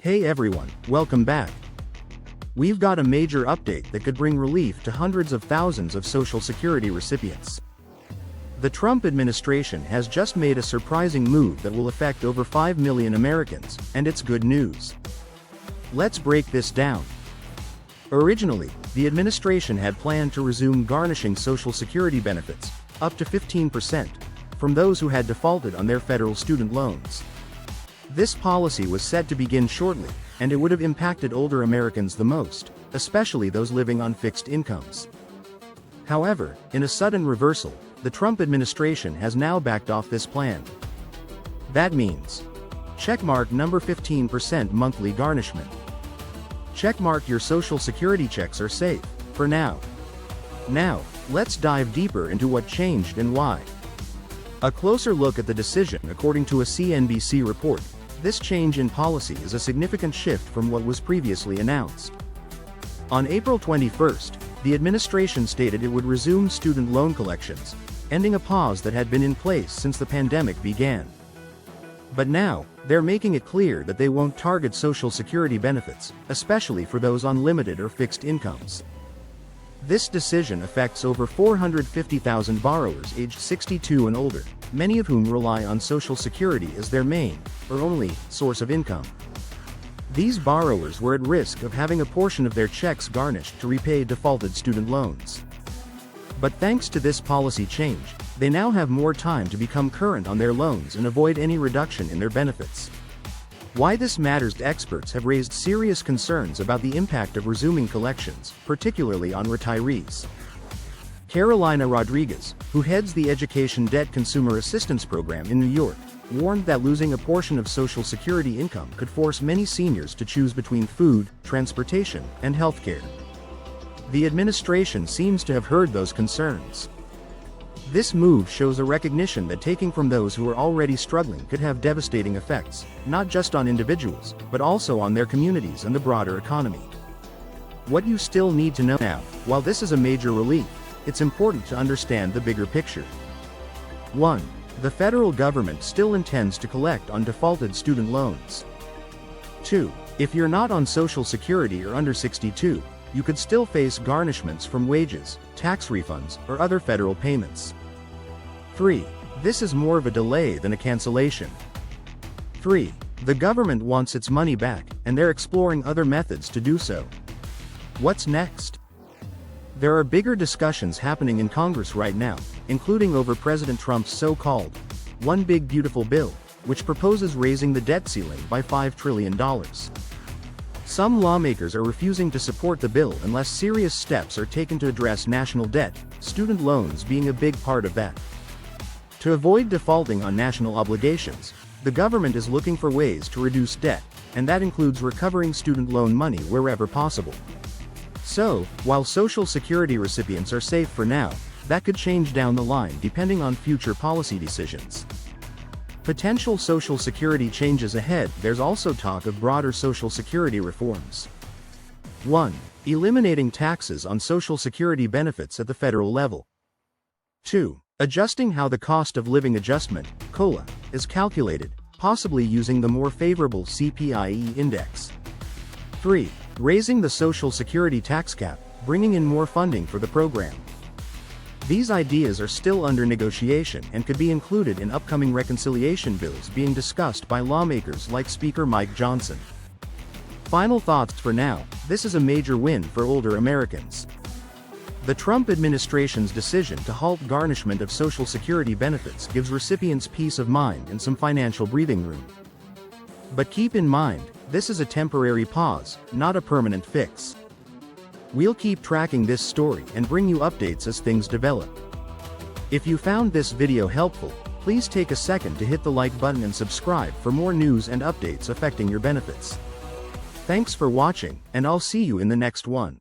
Hey everyone, welcome back. We've got a major update that could bring relief to hundreds of thousands of Social Security recipients. The Trump administration has just made a surprising move that will affect over 5 million Americans, and it's good news. Let's break this down. Originally, the administration had planned to resume garnishing Social Security benefits, up to 15%, from those who had defaulted on their federal student loans. This policy was set to begin shortly, and it would have impacted older Americans the most, especially those living on fixed incomes. However, in a sudden reversal, the Trump administration has now backed off this plan. That means, checkmark number 15% monthly garnishment. Checkmark your Social Security checks are safe, for now. Now, let's dive deeper into what changed and why. A closer look at the decision. According to a CNBC report, this change in policy is a significant shift from what was previously announced. On April 21st, the administration stated it would resume student loan collections, ending a pause that had been in place since the pandemic began. But now, they're making it clear that they won't target Social Security benefits, especially for those on limited or fixed incomes. This decision affects over 450,000 borrowers aged 62 and older, many of whom rely on Social Security as their main, or only, source of income. These borrowers were at risk of having a portion of their checks garnished to repay defaulted student loans. But thanks to this policy change, they now have more time to become current on their loans and avoid any reduction in their benefits. Why this matters: experts have raised serious concerns about the impact of resuming collections, particularly on retirees. Carolina Rodriguez, who heads the Education Debt Consumer Assistance Program in New York, warned that losing a portion of Social Security income could force many seniors to choose between food, transportation, and healthcare. The administration seems to have heard those concerns. This move shows a recognition that taking from those who are already struggling could have devastating effects, not just on individuals, but also on their communities and the broader economy. What you still need to know now: while this is a major relief, it's important to understand the bigger picture. 1. The federal government still intends to collect on defaulted student loans. 2. If you're not on Social Security or under 62, you could still face garnishments from wages, tax refunds, or other federal payments. 3. This is more of a delay than a cancellation. 3. The government wants its money back, and they're exploring other methods to do so. What's next? There are bigger discussions happening in Congress right now, including over President Trump's so-called One Big Beautiful Bill, which proposes raising the debt ceiling by $5 trillion. Some lawmakers are refusing to support the bill unless serious steps are taken to address national debt, student loans being a big part of that. To avoid defaulting on national obligations, the government is looking for ways to reduce debt, and that includes recovering student loan money wherever possible. So, while Social Security recipients are safe for now, that could change down the line depending on future policy decisions. Potential Social Security changes ahead. There's also talk of broader Social Security reforms. 1. Eliminating taxes on Social Security benefits at the federal level. 2. Adjusting how the cost of living adjustment, COLA, is calculated, possibly using the more favorable CPI-E index. 3. Raising the Social Security tax cap, bringing in more funding for the program. These ideas are still under negotiation and could be included in upcoming reconciliation bills being discussed by lawmakers like Speaker Mike Johnson. Final thoughts for now: this is a major win for older Americans. The Trump administration's decision to halt garnishment of Social Security benefits gives recipients peace of mind and some financial breathing room. But keep in mind, this is a temporary pause, not a permanent fix. We'll keep tracking this story and bring you updates as things develop. If you found this video helpful, please take a second to hit the like button and subscribe for more news and updates affecting your benefits. Thanks for watching, and I'll see you in the next one.